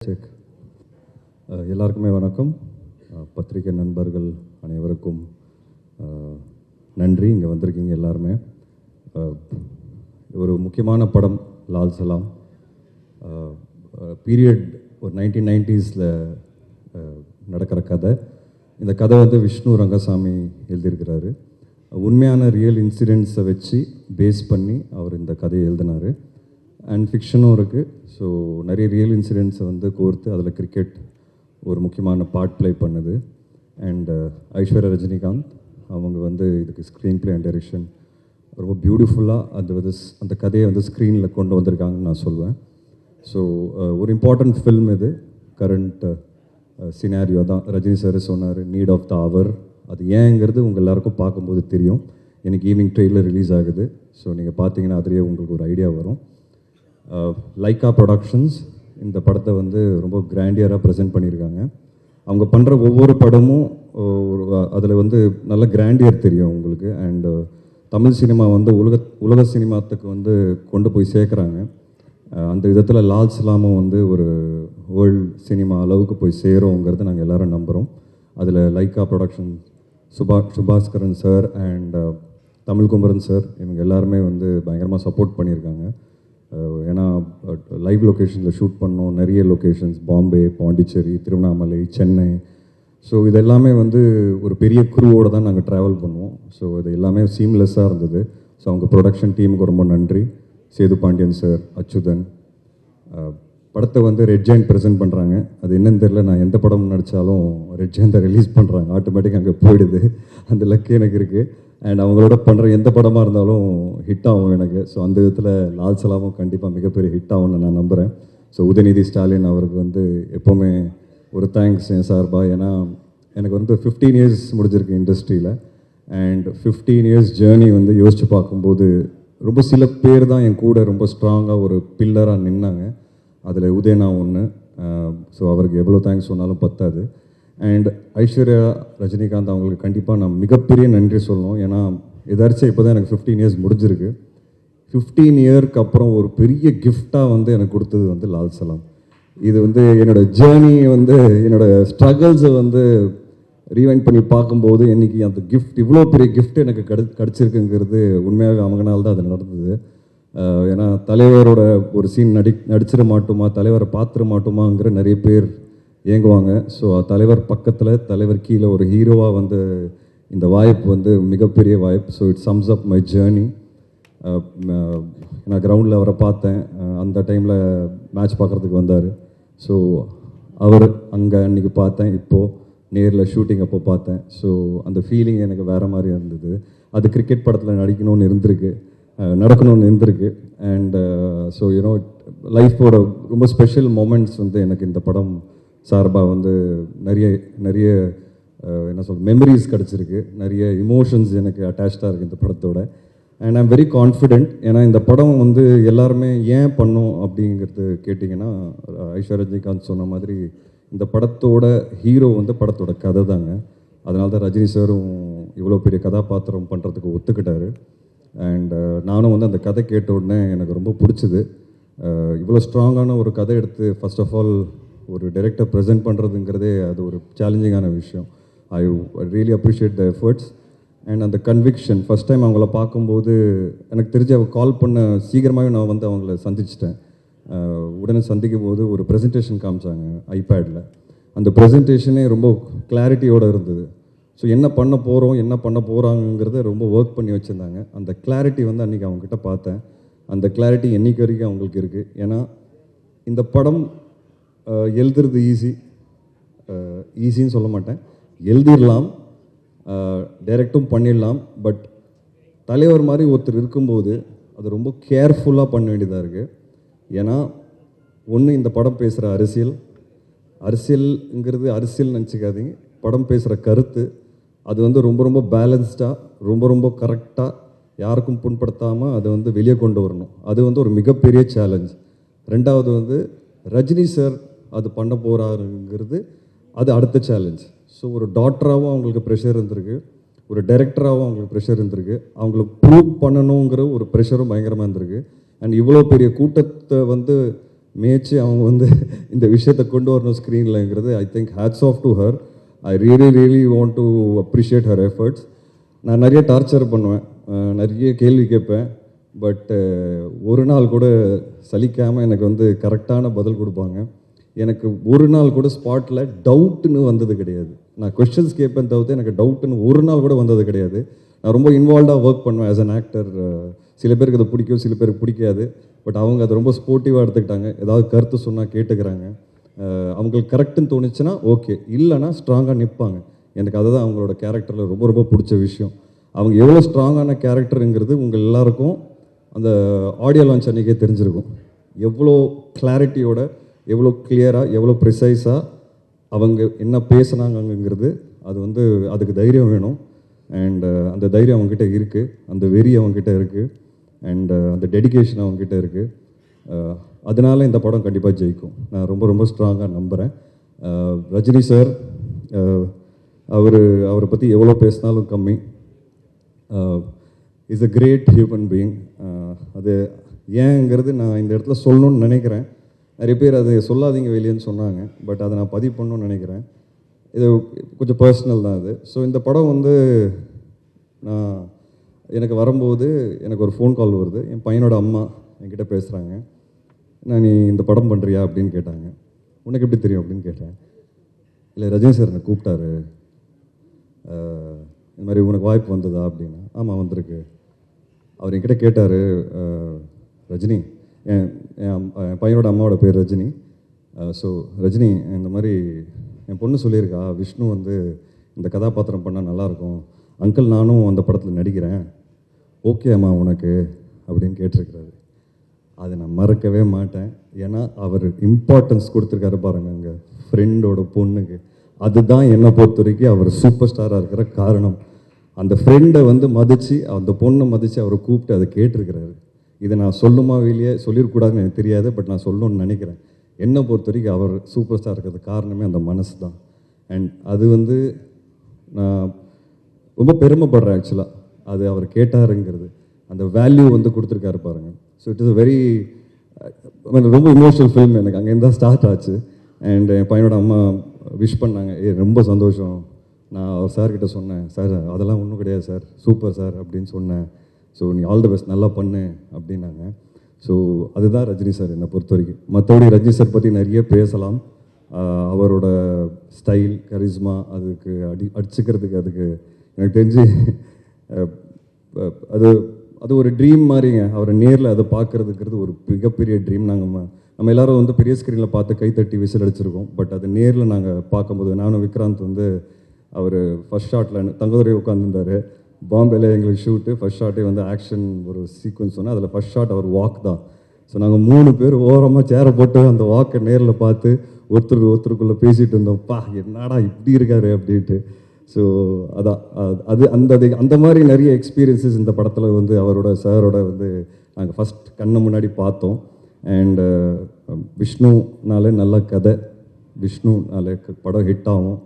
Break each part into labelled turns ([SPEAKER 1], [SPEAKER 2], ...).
[SPEAKER 1] Check எல்லாருக்குமே வணக்கம். பத்திரிகை நண்பர்கள் அனைவருக்கும் நன்றி. இங்கே வந்திருக்கீங்க எல்லாருமே. ஒரு முக்கியமான படம் லால் சலாம். பீரியட் ஒரு 1990s நடக்கிற கதை. இந்த கதை வந்து விஷ்ணு ரங்கசாமி எழுதியிருக்கிறாரு. உண்மையான ரியல் இன்சிடென்ட்ஸை வச்சு பேஸ் பண்ணி அவர் இந்த கதையை எழுதினார். அண்ட் ஃபிக்ஷனும் இருக்குது. ஸோ நிறைய ரியல் இன்சிடென்ட்ஸை வந்து கோர்த்து அதில் கிரிக்கெட் ஒரு முக்கியமான பார்ட் ப்ளே பண்ணுது. அண்ட் ஐஸ்வர்யா ரஜினிகாந்த் அவங்க வந்து இதுக்கு ஸ்க்ரீன் ப்ளே அண்ட் டைரக்ஷன் ரொம்ப பியூட்டிஃபுல்லாக அந்த கதையை வந்து ஸ்க்ரீனில் கொண்டு வந்திருக்காங்கன்னு நான் சொல்லுவேன். ஸோ ஒரு இம்பார்ட்டண்ட் ஃபில்ம் இது. கரண்ட் சினாரியோ தான் ரஜினி சார் சொன்னார், நீட் ஆஃப் த அவர். அது ஏங்கிறது உங்கள் எல்லாருக்கும் பார்க்கும்போது தெரியும். எனக்கு ஈவினிங் ட்ரெயிலர் ரிலீஸ் ஆகுது. ஸோ நீங்கள் பார்த்தீங்கன்னா அதிலேயே உங்களுக்கு ஒரு ஐடியா வரும். லைக்கா ப்ரொடக்ஷன்ஸ் இந்த படத்தை வந்து ரொம்ப கிராண்டியராக ப்ரெசென்ட் பண்ணியிருக்காங்க. அவங்க பண்ணுற ஒவ்வொரு படமும் அதில் வந்து நல்ல கிராண்டியர் தெரியும் உங்களுக்கு. அண்டு தமிழ் சினிமா வந்து உலக சினிமாத்துக்கு வந்து கொண்டு போய் சேர்க்குறாங்க. அந்த விதத்தில் லால் சலாமும் வந்து ஒரு வேர்ல்டு சினிமா அளவுக்கு போய் சேருங்கிறத நாங்கள் எல்லோரும் நம்புகிறோம். அதில் Lyca production Subaskaran sir and Tamilkumaran sir இவங்க எல்லாருமே வந்து பயங்கரமாக சப்போர்ட் பண்ணியிருக்காங்க. ஏன்னா லைவ் லொக்கேஷனில் ஷூட் பண்ணோம். நிறைய லொக்கேஷன்ஸ் பாம்பே, பாண்டிச்சேரி, திருவண்ணாமலை, சென்னை. ஸோ இதெல்லாமே வந்து ஒரு பெரிய குரூவோடு தான் நாங்கள் ட்ராவல் பண்ணுவோம். ஸோ இது எல்லாமே சீம்லெஸ்ஸாக இருந்தது. ஸோ அவங்க ப்ரொடக்ஷன் டீமுக்கு ரொம்ப நன்றி. சேது பாண்டியன் சார், அச்சுதன். படத்தை வந்து ரெட் ஜெயண்ட் ப்ரெசென்ட் பண்ணுறாங்க. அது என்னன்னு தெரியல, நான் எந்த படம் நடித்தாலும் ரெட் ஜெயந்தை ரிலீஸ் பண்ணுறாங்க. ஆட்டோமேட்டிக்காக அங்கே போயிடுது. அந்த லக்கு எனக்கு இருக்குது. அண்ட் அவங்களோட பண்ணுற எந்த படமாக இருந்தாலும் ஹிட் ஆகும் எனக்கு. ஸோ அந்த விதத்தில் லால் சலாமும் கண்டிப்பாக மிகப்பெரிய ஹிட் ஆகும்னு நான் நம்புகிறேன். ஸோ உதயநிதி ஸ்டாலின் அவருக்கு வந்து எப்போவுமே ஒரு தேங்க்ஸ் என் சார்பாக. ஏன்னா எனக்கு வந்து 15 இயர்ஸ் முடிஞ்சிருக்கு இண்டஸ்ட்ரியில். அண்ட் 15 இயர்ஸ் ஜேர்னி வந்து யோசித்து பார்க்கும்போது ரொம்ப சில பேர் தான் என் கூட ரொம்ப ஸ்ட்ராங்காக ஒரு பில்லராக நின்னாங்க. அதில் உதயனா ஒன்று. ஸோ அவருக்கு எவ்வளோ தேங்க்ஸ் சொன்னாலும் பத்தாது. அண்ட் ஐஸ்வர்யா ரஜினிகாந்த் அவங்களுக்கு கண்டிப்பாக நான் மிகப்பெரிய நன்றி சொல்லணும். ஏன்னா எதாச்சும் இப்போ தான் எனக்கு 15 இயர்ஸ் முடிஞ்சிருக்கு. 15 இயருக்கு அப்புறம் ஒரு பெரிய கிஃப்டாக வந்து எனக்கு கொடுத்தது வந்து லால் சலாம். இது வந்து என்னோடய ஜேர்னி வந்து என்னோடய ஸ்ட்ரகிள்ஸை வந்து ரீவைண்ட் பண்ணி பார்க்கும்போது இன்றைக்கி அந்த கிஃப்ட், இவ்வளோ பெரிய கிஃப்ட் எனக்கு கிடச்சிருக்குங்கிறது உண்மையாக அவங்கனால தான் அது நடந்தது. ஏன்னா தலைவரோட ஒரு சீன் நடிச்சிட மாட்டோமா, தலைவரை பார்த்துட மாட்டோமாங்கிற நிறைய பேர் ஏங்குவாங்க. ஸோ தலைவர் பக்கத்தில், தலைவர் கீழே ஒரு ஹீரோவாக வந்து இந்த வாய்ப்பு வந்து மிகப்பெரிய வாய்ப்பு. So it sums up my journey. நான் கிரவுண்டில் அவரை பார்த்தேன். அந்த டைமில் மேட்ச் பார்க்குறதுக்கு வந்தார். ஸோ அவர் அங்கே அன்றைக்கி பார்த்தேன். இப்போது நேரில் ஷூட்டிங் அப்போ பார்த்தேன். ஸோ அந்த ஃபீலிங் எனக்கு வேறு மாதிரி இருந்தது. அது கிரிக்கெட் படத்தில் நடக்கணும்னு இருந்திருக்கு. அண்ட் ஸோ யூனோ லைஃபோட ரொம்ப ஸ்பெஷல் மொமெண்ட்ஸ் வந்து எனக்கு இந்த படம் சார்பாக வந்து நிறைய என்ன சொல்ற மெமரிஸ் கிடச்சிருக்கு. நிறைய இமோஷன்ஸ் எனக்கு அட்டாச்சாக இருக்குது இந்த படத்தோட. And I'm very confident. ஏன்னா இந்த படம் வந்து எல்லாருமே ஏன் பண்ணோம் அப்படிங்கிறது கேட்டிங்கன்னா, ஐஸ்வர்யா ரஜினிகாந்த் சொன்ன மாதிரி இந்த படத்தோட ஹீரோ வந்து படத்தோட கதை தாங்க. அதனால தான் ரஜினி சாரும் இவ்வளோ பெரிய கதாபாத்திரம் பண்ணுறதுக்கு ஒத்துக்கிட்டாரு. அண்ட் நானும் வந்து அந்த கதை கேட்ட உடனே எனக்கு ரொம்ப பிடிச்சிது. இவ்வளோ ஸ்ட்ராங்கான ஒரு கதை எடுத்து ஃபர்ஸ்ட் ஆஃப் ஆல் ஒரு டைரக்டர் ப்ரெசென்ட் பண்ணுறதுங்கிறதே அது ஒரு சேலஞ்சிங்கான விஷயம். I really appreciate the efforts and அந்த கன்விக்ஷன். ஃபஸ்ட் டைம் அவங்கள பார்க்கும்போது எனக்கு தெரிஞ்சு அவங்க கால் பண்ண சீக்கிரமாகவே நான் வந்து அவங்கள சந்திச்சிட்டேன். உடனே சந்திக்கும் போது ஒரு ப்ரெசன்டேஷன் காமிச்சாங்க ஐபேடில். அந்த ப்ரெசன்டேஷனே ரொம்ப கிளாரிட்டியோடு இருந்தது. ஸோ என்ன பண்ண போகிறாங்கிறத ரொம்ப ஒர்க் பண்ணி வச்சுருந்தாங்க. அந்த கிளாரிட்டி வந்து அன்றைக்கி அவங்கக்கிட்ட பார்த்தேன். அந்த கிளாரிட்டி என்றைக்கு வரைக்கும் அவங்களுக்கு இருக்குது. ஏன்னா இந்த படம் எழுதுறது ஈஸின்னு சொல்ல மாட்டேன், எழுதிடலாம், டைரக்டும் பண்ணிடலாம். பட் தலைவர் மாதிரி ஒருத்தர் இருக்கும்போது அது ரொம்ப கேர்ஃபுல்லாக பண்ண வேண்டியதாக இருக்குது. ஏன்னா ஒன்று, இந்த படம் பேசுகிற அரசியல்ங்கிறது அரசியல் நினச்சிக்காதீங்க. படம் பேசுகிற கருத்து அது வந்து ரொம்ப பேலன்ஸ்டாக, ரொம்ப கரெக்டாக, யாருக்கும் புண்படுத்தாமல் அதை வந்து வெளியே கொண்டு வரணும். அது வந்து ஒரு மிகப்பெரிய சேலஞ்ச். ரெண்டாவது வந்து ரஜினி சார் அது பண்ண போகிறாருங்கிறது அது அடுத்த சேலஞ்ச். ஸோ ஒரு டாக்டராகவும் அவங்களுக்கு ப்ரெஷர் இருந்திருக்கு, ஒரு டைரக்டராகவும் அவங்களுக்கு ப்ரெஷர் இருந்திருக்கு, அவங்களுக்கு ப்ரூவ் பண்ணணுங்கிற ஒரு ப்ரெஷரும் பயங்கரமாக இருந்திருக்கு. அண்ட் இவ்வளோ பெரிய கூட்டத்தை வந்து மேய்ச்சி அவங்க வந்து இந்த விஷயத்தை கொண்டு வரணும் ஸ்க்ரீன்லங்கிறது I think hats off to her. I really want to appreciate her efforts. நான் நிறைய டார்ச்சர் பண்ணுவேன், நிறைய கேள்வி கேட்பேன், பட் ஒரு நாள் கூட சலிக்காமல் எனக்கு வந்து கரெக்டான பதில் கொடுப்பாங்க. எனக்கு ஒரு நாள் கூட ஸ்பாட்டில் டவுட்டுன்னு வந்தது கிடையாது. நான் கொஸ்டின்ஸ் கேட்பேன் தவிர்த்து எனக்கு டவுட்டுன்னு ஒரு நாள் கூட வந்தது கிடையாது. நான் ரொம்ப இன்வால்வ்டாக ஒர்க் பண்ணுவேன் ஆஸ் அன் ஆக்டர். சில பேருக்கு அது பிடிக்கும், சில பேருக்கு பிடிக்காது. பட் அவங்க அதை ரொம்ப ஸ்போர்ட்டிவாக எடுத்துக்கிட்டாங்க. ஏதாவது கருத்து சொன்னால் கேட்டுக்கிறாங்க. அவங்களுக்கு கரெக்டுன்னு தோணுச்சுன்னா ஓகே, இல்லைனா ஸ்ட்ராங்காக நிற்பாங்க. எனக்கு அதுதான் அவங்களோட கேரக்டரில் ரொம்ப ரொம்ப பிடிச்ச விஷயம். அவங்க எவ்வளோ ஸ்ட்ராங்கான கேரக்டருங்கிறது உங்கள் எல்லாருக்கும் அந்த ஆடியோ லான்ச் அன்றைக்கே தெரிஞ்சிருக்கும். எவ்வளோ கிளாரிட்டியோட, எவ்வளோ கிளியராக, எவ்வளோ ப்ரிசைஸாக அவங்க என்ன பேசுனாங்கங்கிறது. அது வந்து அதுக்கு தைரியம் வேணும். அண்ட் அந்த தைரியம் அவங்ககிட்ட இருக்குது, அந்த வெறி அவங்ககிட்ட இருக்குது, அண்ட் அந்த டெடிகேஷன் அவங்ககிட்ட இருக்குது. அதனால இந்த படம் கண்டிப்பாக ஜெயிக்கும் நான் ரொம்ப ரொம்ப ஸ்ட்ராங்காக நம்புகிறேன். ரஜினி சார், அவரை பற்றி எவ்வளோ பேசினாலும் கம்மி. Is a great human being. அது ஏங்கிறது நான் இந்த இடத்துல சொல்லணும்னு நினைக்கிறேன். நிறைய பேர் அது சொல்லாதீங்க வெளியேன்னு சொன்னாங்க, பட் அதை நான் பதிவு பண்ணணும்னு நினைக்கிறேன். இது கொஞ்சம் பர்சனல் தான் அது. ஸோ இந்த படம் வந்து நான் எனக்கு வரும்போது எனக்கு ஒரு ஃபோன் கால் வருது. என் பையனோட அம்மா என்கிட்ட பேசுகிறாங்க. நீ இந்த படம் பண்ணுறியா அப்படின்னு கேட்டாங்க. உனக்கு எப்படி தெரியும் அப்படின்னு கேட்டேன். இல்லை ரஜினி சார் என்னை கூப்பிட்டாரு, இந்த மாதிரி உனக்கு வாய்ப்பு வந்ததா அப்படின்னு. ஆமாம் வந்திருக்கு. அவர் என்கிட்ட கேட்டார், ரஜினி, என் பையனோட அம்மாவோட பேர் ரஜினி. ஸோ ரஜினி, இந்த மாதிரி என் பொண்ணு சொல்லியிருக்கா விஷ்ணு வந்து இந்த கதாபாத்திரம் பண்ணால் நல்லாயிருக்கும், அங்கிள் நானும் அந்த படத்தில் நடிக்கிறேன், ஓகே அம்மா உனக்கு அப்படின்னு கேட்டிருக்கிறாரு. அதை நான் மறக்கவே மாட்டேன். ஏன்னா அவர் இம்பார்ட்டன்ஸ் கொடுத்துருக்காரு பாருங்க அங்கே ஃப்ரெண்டோட பொண்ணுக்கு. அதுதான் என்னை பொறுத்த வரைக்கும் அவர் சூப்பர் ஸ்டாராக இருக்கிற காரணம். அந்த ஃப்ரெண்டை வந்து மதித்து, அந்த பொண்ணை மதித்து அவரை கூப்பிட்டு அதை கேட்டிருக்கிறாரு. இதை நான் சொல்லுமா வெளியே சொல்லிடக்கூடாதுன்னு எனக்கு தெரியாது, பட் நான் சொல்லணும்னு நினைக்கிறேன். என்னை பொறுத்த வரைக்கும் அவர் சூப்பர் ஸ்டார் இருக்கிறது காரணமே அந்த மனசு தான். அண்ட் அது வந்து நான் ரொம்ப பெருமைப்படுறேன் ஆக்சுவலாக. அது அவர் கேட்டாருங்கிறது, அந்த வேல்யூ வந்து கொடுத்துருக்காரு பாருங்கள். So it is a very ரொம்ப இமோஷனல் ஃபில்ம். எனக்கு அங்கேருந்து தான் ஸ்டார்ட் ஆச்சு. அண்ட் என் பையனோட அம்மா விஷ் பண்ணாங்க. ரொம்ப சந்தோஷம். நான் அவர் சார்கிட்ட சொன்னேன், சார் அதெல்லாம் ஒன்றும் கிடையாது சார், சூப்பர் சார் அப்படின்னு சொன்னேன். ஸோ நீ ஆல் தி பெஸ்ட், நல்லா பண்ணு அப்படின்னாங்க. ஸோ அதுதான் ரஜினி சார் என்னை பொறுத்த வரைக்கும். மற்றபடி ரஜினி சார் பற்றி நிறைய பேசலாம். அவரோட ஸ்டைல், கரிஸ்மா, அதுக்கு அடிச்சுக்கிறதுக்கு அதுக்கு எனக்கு தெரிஞ்சு அது ஒரு ட்ரீம் மாதிரிங்க. அவரை நேரில் அதை பார்க்குறதுங்கிறது ஒரு மிகப்பெரிய ட்ரீம். நம்ம எல்லோரும் வந்து பெரிய ஸ்க்ரீனில் பார்த்து கைத்தட்டி விசில் அடிச்சிருக்கோம். பட் அது நேரில் நாங்கள் பார்க்கும்போது, நானும் விக்ராந்த் வந்து அவர் ஃபஸ்ட் ஷாட்டில் தங்கதுரை உட்காந்துருந்தார். பாம்பேல எங்களுக்கு ஷூட்டு ஃபஸ்ட் ஷாட்டே வந்து ஆக்ஷன் ஒரு சீக்வன்ஸ் சொன்னால் அதில் ஃபஸ்ட் ஷாட் அவர் வாக் தான். ஸோ நாங்கள் 3 பேர் ஓரமாக சேரை போட்டு அந்த வாக்கை நேரில் பார்த்து ஒருத்தருக்குள்ளே பேசிகிட்டு இருந்தோம். பா என்னடா இப்படி இருக்காரு அப்படின்ட்டு. ஸோ அதான் அந்த மாதிரி நிறைய எக்ஸ்பீரியன்ஸஸ் இந்த படத்தில் வந்து அவரோட சாரோட வந்து நாங்கள் ஃபஸ்ட் கண்ணை முன்னாடி பார்த்தோம். அண்டு விஷ்ணுனாலே நல்ல கதை, விஷ்ணுனாலே படம் ஹிட் ஆகும்,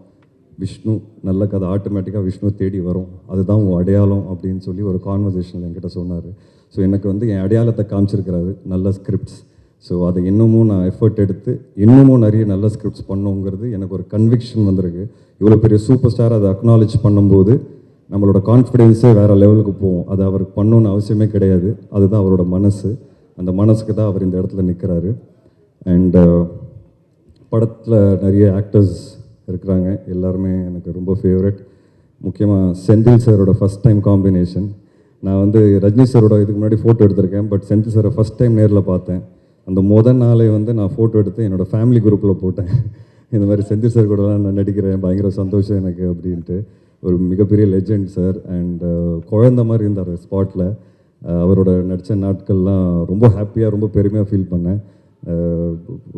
[SPEAKER 1] விஷ்ணு நல்ல கதை ஆட்டோமேட்டிக்காக விஷ்ணு தேடி வரும், அதுதான் உன் அடையாளம் அப்படின்னு சொல்லி ஒரு கான்வர்சேஷனில் என்கிட்ட சொன்னார். ஸோ எனக்கு வந்து என் அடையாளத்தை காமிச்சிருக்கிறாரு, நல்ல ஸ்கிரிப்ட்ஸ். ஸோ அதை இன்னமும் நான் எஃபர்ட் எடுத்து இன்னமும் நிறைய நல்ல ஸ்கிரிப்ட்ஸ் பண்ணோங்கிறது எனக்கு ஒரு கன்விக்ஷன் வந்திருக்கு. இவ்வளோ பெரிய சூப்பர் ஸ்டார் அதை அக்னாலேஜ் பண்ணும்போது நம்மளோட கான்ஃபிடென்ஸே வேறு லெவலுக்கு போகும். அது அவருக்கு பண்ணணுன்னு அவசியமே கிடையாது. அதுதான் அவரோட மனசு. அந்த மனசுக்கு தான் அவர் இந்த இடத்துல நிற்கிறாரு. அண்ட் படத்தில் நிறைய ஆக்டர்ஸ் இருக்கிறாங்க, எல்லாருமே எனக்கு ரொம்ப ஃபேவரட். முக்கியமாக செந்தில் சாரோட ஃபஸ்ட் டைம் காம்பினேஷன். நான் வந்து ரஜினி சாரோட இதுக்கு முன்னாடி ஃபோட்டோ எடுத்திருக்கேன், பட் செந்தில் சாரை ஃபஸ்ட் டைம் நேரில் பார்த்தேன். அந்த நாளே வந்து நான் ஃபோட்டோ எடுத்து என்னோடய ஃபேமிலி குரூப்பில் போட்டேன். இந்த மாதிரி செந்தில் சார் கூடலாம் நான் நடிக்கிறேன், பயங்கர சந்தோஷம் எனக்கு அப்படின்ட்டு. ஒரு மிகப்பெரிய லெஜெண்ட் சார். அண்ட் குழந்த மாதிரி இருந்தார் ஸ்பாட்டில். அவரோட நடித்த நாட்கள்லாம் ரொம்ப ஹாப்பியாக, ரொம்ப பெருமையாக ஃபீல் பண்ணேன்.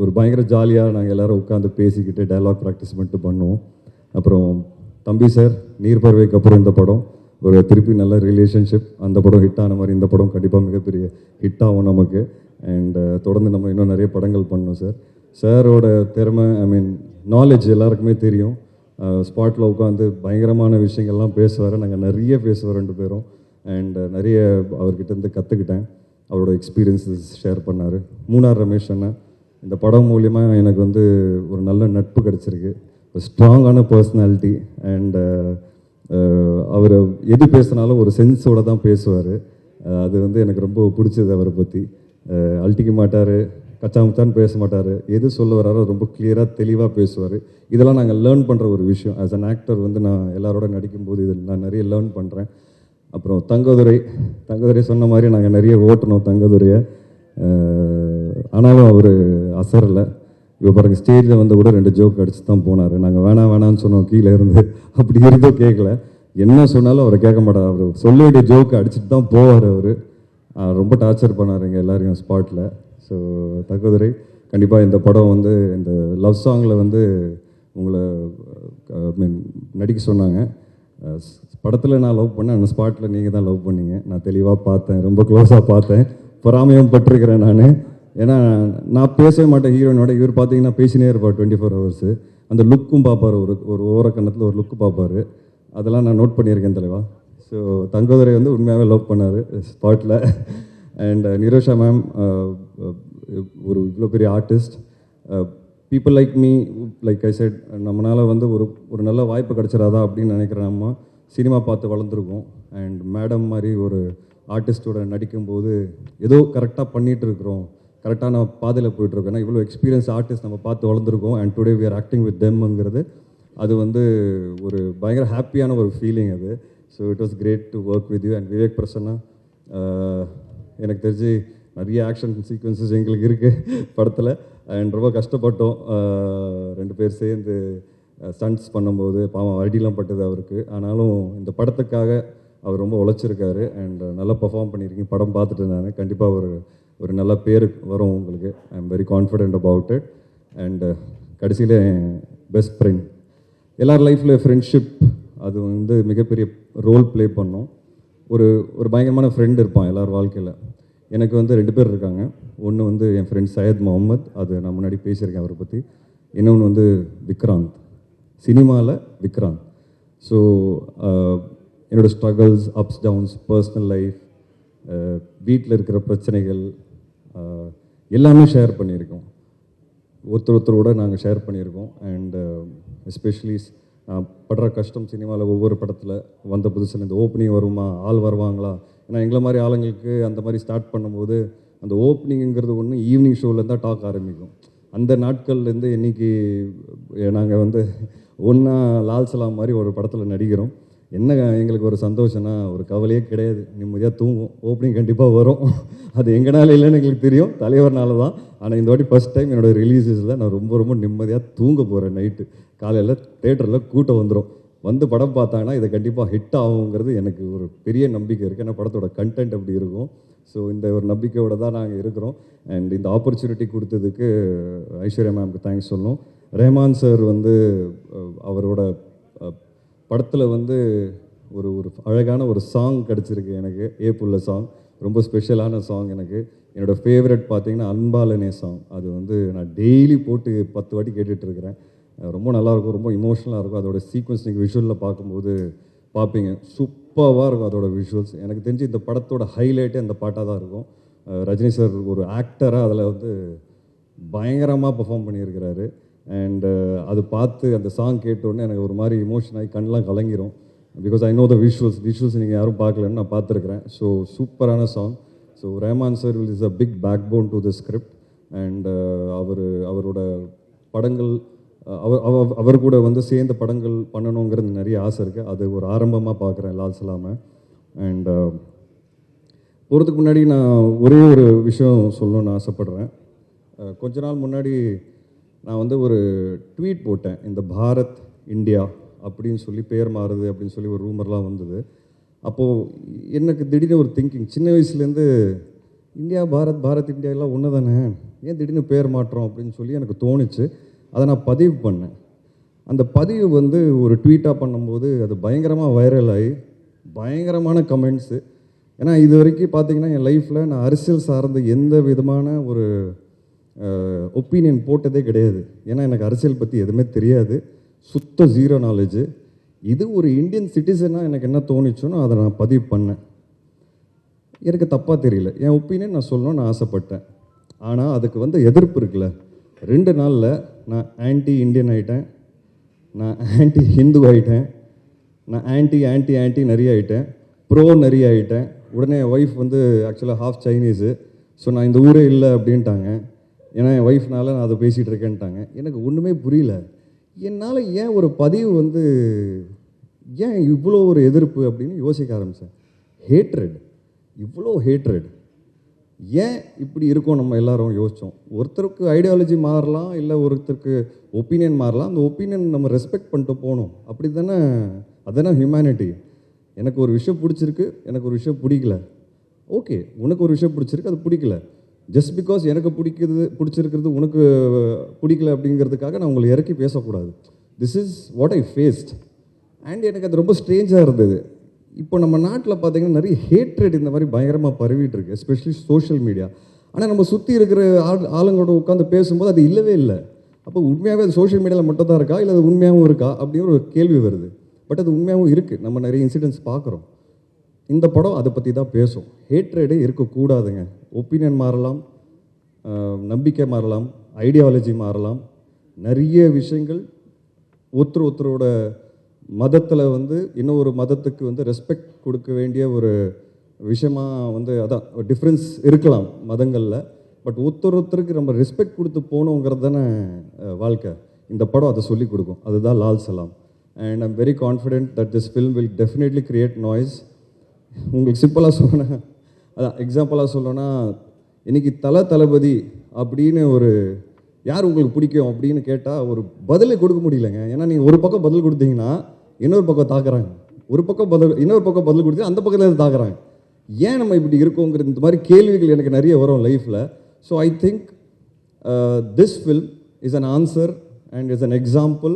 [SPEAKER 1] ஒரு பயங்கர ஜாலியாக நாங்கள் எல்லோரும் உட்காந்து பேசிக்கிட்டு டைலாக் ப்ராக்டிஸ் பண்ணிட்டு பண்ணுவோம். அப்புறம் தம்பி சார், நீர்பறவைக்கு அப்புறம் இந்த படம் ஒரு திருப்பி நல்ல ரிலேஷன்ஷிப். அந்த படம் ஹிட் ஆன மாதிரி இந்த படம் கண்டிப்பாக மிகப்பெரிய ஹிட் ஆகும் நமக்கு. அண்ட் தொடர்ந்து நம்ம இன்னும் நிறைய படங்கள் பண்ணோம் சார். சாரோட திறமை, ஐ மீன் நாலேஜ் எல்லாருக்குமே தெரியும். ஸ்பாட்டில் உட்காந்து பயங்கரமான விஷயங்கள்லாம் பேசுவார், நாங்கள் நிறைய பேசுவோம் 2 பேரும். அண்ட் நிறைய அவர்கிட்டருந்து கற்றுக்கிட்டேன். அவரோட எக்ஸ்பீரியன்ஸஸ் ஷேர் பண்ணார். மூணார் ரமேஷ் அண்ணா இந்த படம் மூலிமா எனக்கு வந்து ஒரு நல்ல நட்பு கிடச்சிருக்கு, ஒரு ஸ்ட்ராங்கான பர்சனாலிட்டி. அண்ட் அவர் எது பேசினாலும் ஒரு சென்ஸோடு தான் பேசுவார். அது வந்து எனக்கு ரொம்ப பிடிச்சது. அவரை பற்றி அழட்டிக்க மாட்டார், கச்சாமுச்சான்னு பேச மாட்டார். எது சொல்ல வராரோ ரொம்ப கிளியராக தெளிவாக பேசுவார். இதெல்லாம் நாங்கள் லேர்ன் பண்ணுற ஒரு விஷயம். ஆஸ் அன் ஆக்டர் வந்து நான் எல்லாரோட நடிக்கும்போது இதில் நான் நிறைய லேர்ன் பண்ணுறேன். அப்புறம் தங்கதுரை சொன்ன மாதிரி நாங்கள் நிறைய ஓட்டணும் தங்கதுரையை. ஆனாலும் அவர் அசரலை. இப்போ பாருங்கள், ஸ்டேஜில் வந்து கூட 2 ஜோக் அடிச்சு தான் போனார். நாங்கள் வேணான்னு சொன்னோம் கீழே இருந்து. அப்படி இருந்தும் கேட்கல. என்ன சொன்னாலும் அவரை கேட்க மாட்டார். அவர் சொல்ல வேண்டிய ஜோக்கு அடிச்சுட்டு தான் போவார். அவர் ரொம்ப டார்ச்சர் பண்ணார் எங்கள் எல்லாரையும் ஸ்பாட்டில். ஸோ தங்கதுரை கண்டிப்பாக இந்த படம் வந்து இந்த லவ் சாங்கில் வந்து உங்களை நடிக்க சொன்னாங்க. படத்தில் நான் லவ் பண்ணேன், அந்த ஸ்பாட்டில் நீங்கள் தான் லவ் பண்ணீங்க. நான் தெளிவாக பார்த்தேன், ரொம்ப க்ளோஸாக பார்த்தேன். பொறாமையும் பட்டிருக்கிறேன் நான். ஏன்னா நான் பேசவே மாட்டேன் ஹீரோயினோட. இவர் பார்த்தீங்கன்னா பேசினே இருப்பார் 24 hours. அந்த லுக்கும் பார்ப்பார், ஒரு ஓரக்கண்ணத்தில் ஒரு லுக்கு பார்ப்பார். அதெல்லாம் நான் நோட் பண்ணியிருக்கேன் தலைவா. ஸோ தங்கதுரை வந்து உண்மையாகவே லவ் பண்ணார் ஸ்பாட்டில். அண்ட் நிரோஷா மேம் ஒரு இவ்வளோ பெரிய artist. People like me, like I set, நம்மளால் வந்து ஒரு நல்ல வாய்ப்பு கிடச்சிடாதா அப்படின்னு நினைக்கிறேன். நம்ம சினிமா பார்த்து வளர்ந்துருக்கோம். அண்ட் மேடம் மாதிரி ஒரு ஆர்டிஸ்டோட நடிக்கும்போது ஏதோ கரெக்டாக பண்ணிகிட்டு இருக்கிறோம், கரெக்டான பாதையில் போயிட்டுருக்கோம். ஏன்னா இவ்வளோ எக்ஸ்பீரியன்ஸ் ஆர்டிஸ்ட் நம்ம பார்த்து வளர்ந்துருக்கோம். And today we are acting with தெம்ங்கிறது அது வந்து ஒரு பயங்கர ஹாப்பியான ஒரு ஃபீலிங் அது. So it was great to work with you. And Vivek Prasanna, எனக்கு தெரிஞ்சு நிறைய ஆக்ஷன் சீக்வன்சஸ் எங்களுக்கு இருக்குது படத்தில். அண்ட் ரொம்ப கஷ்டப்பட்டோம் 2 பேர் சேர்ந்து ஸ்டண்ட்ஸ் பண்ணும்போது. பாவம் அடிலாம் பட்டது அவருக்கு. ஆனாலும் இந்த படத்துக்காக அவர் ரொம்ப உழைச்சிருக்காரு. அண்ட் நல்லா பர்ஃபார்ம் பண்ணியிருக்கீங்க. படம் பார்த்துட்டு நான் கண்டிப்பாக ஒரு நல்ல பேர் வரும் உங்களுக்கு. I am very confident about it. And கடைசியில் பெஸ்ட் ஃப்ரெண்ட், எல்லார் லைஃப்பில் ஃப்ரெண்ட்ஷிப் அது வந்து மிகப்பெரிய ரோல் ப்ளே பண்ணோம். ஒரு பயங்கரமான ஃப்ரெண்ட் இருப்பான் எல்லார் வாழ்க்கையில். எனக்கு வந்து 2 பேர் இருக்காங்க. ஒன்று வந்து என் ஃப்ரெண்ட் சையத் முகமது, அது நான் முன்னாடி பேசியிருக்கேன் அவரை பற்றி. இன்னொன்று வந்து விக்ராந்த், சினிமாவில் விக்ராந்த். ஸோ என்னோடய struggles, ups downs, personal life, வீட்டில் இருக்கிற பிரச்சனைகள் எல்லாமே ஷேர் பண்ணியிருக்கோம். ஒருத்தரோட நாங்கள் ஷேர் பண்ணியிருக்கோம். அண்ட் எஸ்பெஷலி நான் படுற கஷ்டம் சினிமாவில் ஒவ்வொரு படத்தில் வந்த புதுசில் இந்த ஓப்பனிங் வருமா, ஆள் வருவாங்களா. ஏன்னா எங்களை மாதிரி ஆளுங்களுக்கு அந்த மாதிரி ஸ்டார்ட் பண்ணும்போது அந்த ஓப்பனிங்கிறது ஒன்று ஈவினிங் ஷோவில் தான் டாக் ஆரம்பிக்கும். அந்த நாட்கள்லேருந்து இன்றைக்கி நாங்கள் வந்து ஒன்றா லால் சலாம் மாதிரி ஒரு படத்தில் நடிக்கிறோம். என்ன எங்களுக்கு ஒரு சந்தோஷம்னா ஒரு கவலையே கிடையாது, நிம்மதியாக தூங்கும். ஓப்பனிங் கண்டிப்பாக வரும். அது எங்கனால இல்லைன்னு எங்களுக்கு தெரியும், தலைவர்னால தான். ஆனால் இந்த வாட்டி ஃபஸ்ட் டைம் என்னோடய ரிலீஸஸில் நான் ரொம்ப நிம்மதியாக தூங்க போகிறேன். நைட்டு காலையில் தேட்டரில் கூட்டம் வந்துடும். வந்து படம் பார்த்தாங்கன்னா இதை கண்டிப்பாக ஹிட் ஆகுங்கிறது எனக்கு ஒரு பெரிய நம்பிக்கை இருக்குது. ஏன்னா படத்தோட கண்டென்ட் அப்படி இருக்கும். ஸோ இந்த ஒரு நம்பிக்கையோடு தான் நாங்கள் இருக்கிறோம். அண்ட் இந்த ஆப்பர்ச்சுனிட்டி கொடுத்ததுக்கு ஐஸ்வர்யா மேம்க்கு தேங்க்ஸ் சொல்லணும். ரஹ்மான் சார் வந்து அவரோட படத்தில் வந்து ஒரு அழகான ஒரு சாங் கிடச்சிருக்கு எனக்கு. ஏப்புள்ள சாங் ரொம்ப ஸ்பெஷலான சாங் எனக்கு. என்னோடய ஃபேவரட் பார்த்தீங்கன்னா அன்பாலனே சாங். அது வந்து நான் டெய்லி போட்டு 10 வாட்டி கேட்டுட்ருக்கிறேன். ரொம்ப நல்லாயிருக்கும், ரொம்ப இமோஷனலாக இருக்கும். அதோட சீக்வன்ஸ் நீங்கள் விஷுவலில் பார்க்கும்போது பார்ப்பீங்க, சூப்பராக இருக்கும் அதோட விஷுவல்ஸ். எனக்கு தெரிஞ்சு இந்த படத்தோட ஹைலைட்டே அந்த பாட்டாக தான் இருக்கும். ரஜினி சார் ஒரு ஆக்டராக அதில் வந்து பயங்கரமாக பெர்ஃபார்ம் பண்ணியிருக்கிறாரு. அண்டு அது பார்த்து அந்த சாங் கேட்டோடனே எனக்கு ஒரு மாதிரி இமோஷன் ஆகி கண்ணெலாம் கலங்கிரும். Because I know the visuals நீங்கள் யாரும் பார்க்கலன்னு நான் பார்த்துருக்குறேன். ஸோ சூப்பரான song. So Rahman sir is a big backbone to the script. And அவரோட படங்கள் அவர் கூட வந்து சேர்ந்த படங்கள் பண்ணணுங்கிறது நிறைய ஆசை இருக்குது. அது ஒரு ஆரம்பமாக பார்க்குறேன் லால் சலாமை. அண்ட் போகிறதுக்கு முன்னாடி நான் ஒரே ஒரு விஷயம் சொல்லணும்னு ஆசைப்பட்றேன். கொஞ்ச நாள் முன்னாடி நான் வந்து ஒரு ட்வீட் போட்டேன். இந்த பாரத் இந்தியா அப்படின்னு சொல்லி பேர் மாறுது அப்படின்னு சொல்லி ஒரு ரூமர்லாம் வந்தது. அப்போது எனக்கு திடீர்னு ஒரு திங்கிங், சின்ன வயசுலேருந்து இந்தியா பாரத் இந்தியா எல்லாம் ஒன்று தானே, ஏன் திடீர்னு பேர் மாற்றோம் அப்படின்னு சொல்லி எனக்கு தோணுச்சு. அதை நான் பதிவு பண்ணேன். அந்த பதிவு வந்து ஒரு ட்வீட்டாக பண்ணும்போது அது பயங்கரமாக வைரல் ஆகி பயங்கரமான கமெண்ட்ஸு. ஏன்னா இது வரைக்கும் பார்த்தீங்கன்னா என் லைஃப்பில் நான் அரசியல் சார்ந்த எந்த விதமான ஒரு ஒப்பீனியன் போட்டதே கிடையாது. ஏன்னா எனக்கு அரசியல் பற்றி எதுவுமே தெரியாது, சுத்த ஜீரோ நாலேஜு. இது ஒரு இந்தியன் சிட்டிசனாக எனக்கு என்ன தோணுச்சுன்னு அதை நான் பதிவு பண்ணேன். எனக்கு தப்பாக தெரியல, என் ஒப்பீனியன் நான் சொல்லணும்னு ஆசைப்பட்டேன். ஆனால் அதுக்கு வந்து எதிர்ப்பு இருக்குல்ல, 2 நாளில் நான் ஆன்டி இண்டியன் ஆகிட்டேன், நான் ஆன்டி ஹிந்து ஆகிட்டேன், நான் ஆன்டி நிறைய ஆகிட்டேன், ப்ரோ நிறைய ஆகிட்டேன். உடனே என் ஒய்ஃப் வந்து ஆக்சுவலாக ஹாஃப் சைனீஸு. ஸோ நான் இந்த ஊரே இல்லை அப்படின்ட்டாங்க. ஏன்னா என் ஒய்ஃப்னால நான் அதை பேசிகிட்டு இருக்கேன்ட்டாங்க. எனக்கு ஒன்றுமே புரியல. என்னால் ஏன் ஒரு பதிவு வந்து ஏன் இவ்வளோ ஒரு எதிர்ப்பு அப்படின்னு யோசிக்க ஆரம்பித்தேன். ஹேட்ரட், இவ்வளோ ஹேட்ரட் ஏன் இப்படி இருக்கோம் நம்ம எல்லாரும் யோசித்தோம். ஒருத்தருக்கு ஐடியாலஜி மாறலாம், இல்லை ஒருத்தருக்கு ஒப்பீனியன் மாறலாம். அந்த ஒப்பீனியன் நம்ம ரெஸ்பெக்ட் பண்ணிட்டு போகணும். அப்படி தானே, அதுதானே ஹியூமனிட்டி. எனக்கு ஒரு விஷயம் பிடிச்சிருக்கு, எனக்கு ஒரு விஷயம் பிடிக்கல. ஓகே, உனக்கு ஒரு விஷயம் பிடிச்சிருக்கு, அது பிடிக்கல. ஜஸ்ட் பிகாஸ் எனக்கு பிடிச்சிருக்கிறது உனக்கு பிடிக்கல அப்படிங்கிறதுக்காக நான் உங்களை இறக்கி பேசக்கூடாது. This is what I faced. And எனக்கு அது ரொம்ப ஸ்ட்ரேஞ்சாக இருந்தது. இப்போ நம்ம நாட்டில் பார்த்தீங்கன்னா நிறைய ஹேட்ரட் இந்த மாதிரி பயங்கரமாக பரவிட்டு இருக்கு, எஸ்பெஷலி சோஷியல் மீடியா. ஆனால் நம்ம சுற்றி இருக்கிற ஆளுங்களோட உட்காந்து பேசும்போது அது இல்லவே இல்லை. அப்போ உண்மையாகவே அது சோஷியல் மீடியாவில் மட்டும் தான் இருக்கா, இல்லை அது உண்மையாகவும் இருக்கா அப்படின்னு ஒரு கேள்வி வருது. பட் அது உண்மையாகவும் இருக்குது. நம்ம நிறைய இன்சிடென்ட்ஸ் பார்க்குறோம். இந்த படம் அதை பற்றி தான் பேசும். ஹேட்ரேடே இருக்கக்கூடாதுங்க. ஒப்பீனியன் மாறலாம், நம்பிக்கை மாறலாம், ஐடியாலஜி மாறலாம், நிறைய விஷயங்கள். ஒருத்தரோட மதத்தில் வந்து இன்னொரு மதத்துக்கு வந்து ரெஸ்பெக்ட் கொடுக்க வேண்டிய ஒரு விஷயமாக வந்து அதான் டிஃப்ரென்ஸ் இருக்கலாம் மதங்களில். பட் ஒருத்தருக்கு நம்ம ரெஸ்பெக்ட் கொடுத்து போகணுங்கிறது தானே வாழ்க்கை. இந்த படம் அதை சொல்லிக் கொடுக்கும். அதுதான் Lal Salaam. And I'm very confident that this film will definitely create noise. உங்களுக்கு சிம்பிளாக சொல்லணும்னா, அதான் எக்ஸாம்பிளாக சொல்லணும்னா, இன்றைக்கி தளபதி அப்படின்னு ஒரு யார் உங்களுக்கு பிடிக்கும் அப்படின்னு கேட்டால் ஒரு பதிலை கொடுக்க முடியலைங்க. ஏன்னா நீங்கள் ஒரு பக்கம் பதில் கொடுத்தீங்கன்னா இன்னொரு பக்கம் தாக்குறாங்க, இன்னொரு பக்கம் பதில் கொடுத்தீங்கன்னா அந்த பக்கத்தில் தாக்குறாங்க. ஏன் நம்ம இப்படி இருக்கோங்கிற இந்த மாதிரி கேள்விகள் எனக்கு நிறைய வரும் லைஃப்பில். So I think this film is an answer and is an example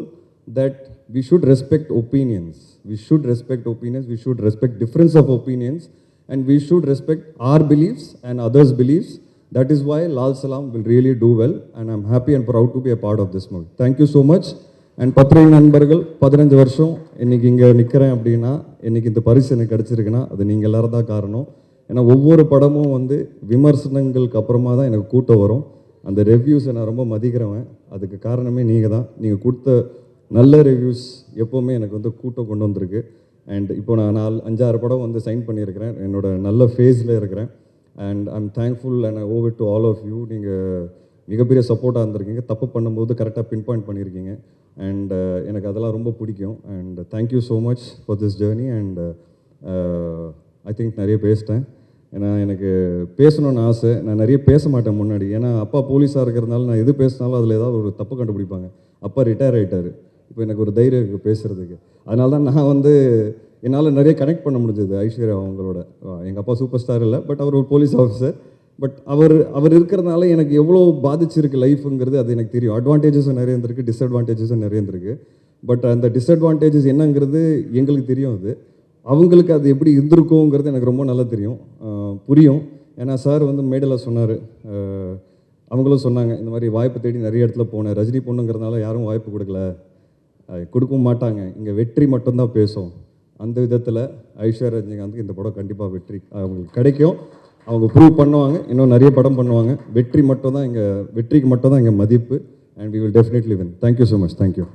[SPEAKER 1] that we should respect opinions. We should respect opinions. We should respect difference of opinions, and we should respect our beliefs and others' beliefs. That is why Lal Salam will really do well, and I'm happy and proud to be a part of this movie. Thank you so much. And பத்திரிகை நண்பர்கள், 15 வருஷம் இன்னைக்கு இங்கே நிற்கிறேன் அப்படின்னா, இன்னைக்கு இந்த பரிசு எனக்கு கிடச்சிருக்குன்னா அது நீங்கள் எல்லாரும் தான் காரணம். ஏன்னா ஒவ்வொரு படமும் வந்து விமர்சனங்களுக்கு அப்புறமா தான் எனக்கு கூட்டம் வரும். அந்த ரிவ்யூஸை நான் ரொம்ப மதிக்கிறவன். அதுக்கு காரணமே நீங்கள் தான். நீங்கள் கொடுத்த நல்ல ரிவ்யூஸ் எப்போவுமே எனக்கு வந்து கூட்டம் கொண்டு வந்திருக்கு. அண்ட் இப்போ நான் 5-6 படம் வந்து சைன் பண்ணியிருக்கிறேன். என்னோட நல்ல ஃபேஸில் இருக்கிறேன். And I'm thankful and I owe it to all of you. நீங்கள் மிகப்பெரிய சப்போர்ட்டாக இருந்திருக்கீங்க. தப்பு பண்ணும்போது கரெக்டாக பின் பாயிண்ட் பண்ணியிருக்கீங்க. அண்ட் எனக்கு அதெல்லாம் ரொம்ப பிடிக்கும். And thank you so much for this journey. And I think நிறைய பேசிட்டேன். ஏன்னா எனக்கு பேசணுன்னு ஆசை. நான் நிறைய பேச மாட்டேன் முன்னாடி. ஏன்னா அப்பா போலீஸாக இருக்கிறதுனால நான் எது பேசினாலும் அதில் ஏதாவது ஒரு தப்பு கண்டுபிடிப்பாங்க. அப்பா ரிட்டையர் ஆகிட்டார். இப்போ எனக்கு ஒரு தைரியம் இருக்குது பேசுகிறதுக்கு. அதனால தான் நான் வந்து என்னால் நிறைய கனெக்ட் பண்ண முடிஞ்சது ஐஸ்வர்யா அவங்களோட. எங்கள் அப்பா சூப்பர் ஸ்டார் இல்லை, பட் அவர் ஒரு போலீஸ் ஆஃபீஸர். பட் அவர் இருக்கிறதுனால எனக்கு எவ்வளோ பாதிச்சிருக்கு லைஃபுங்கிறது அது எனக்கு தெரியும். அட்வான்டேஜஸும் நிறைய இருந்திருக்கு, டிஸ்அட்வான்டேஜஸும் நிறைய இருந்திருக்கு. பட் அந்த டிஸ்அட்வான்டேஜஸ் என்னங்கிறது எங்களுக்கு தெரியும். அது அவங்களுக்கு அது எப்படி இருந்திருக்குங்கிறது எனக்கு ரொம்ப நல்லா தெரியும், புரியும். ஏன்னா சார் வந்து மேடையில் சொன்னார், அவங்களும் சொன்னாங்க, இந்த மாதிரி வாய்ப்பு தேடி நிறைய இடத்துல போனேன். ரஜினி பொண்ணுங்கிறதுனால யாரும் வாய்ப்பு கொடுக்கவும் மாட்டாங்க. இங்கே வெற்றி மட்டும்தான் பேசும். அந்த விதத்தில் ஐஸ்வர்யா ரஜினிகாந்த் இந்த படம் கண்டிப்பாக வெற்றி அவங்களுக்கு கிடைக்கும். அவங்க ப்ரூவ் பண்ணுவாங்க. இன்னும் நிறைய படம் பண்ணுவாங்க. வெற்றிக்கு மட்டும் தான் இங்கே மதிப்பு. And we will definitely win. Thank you so much. Thank you.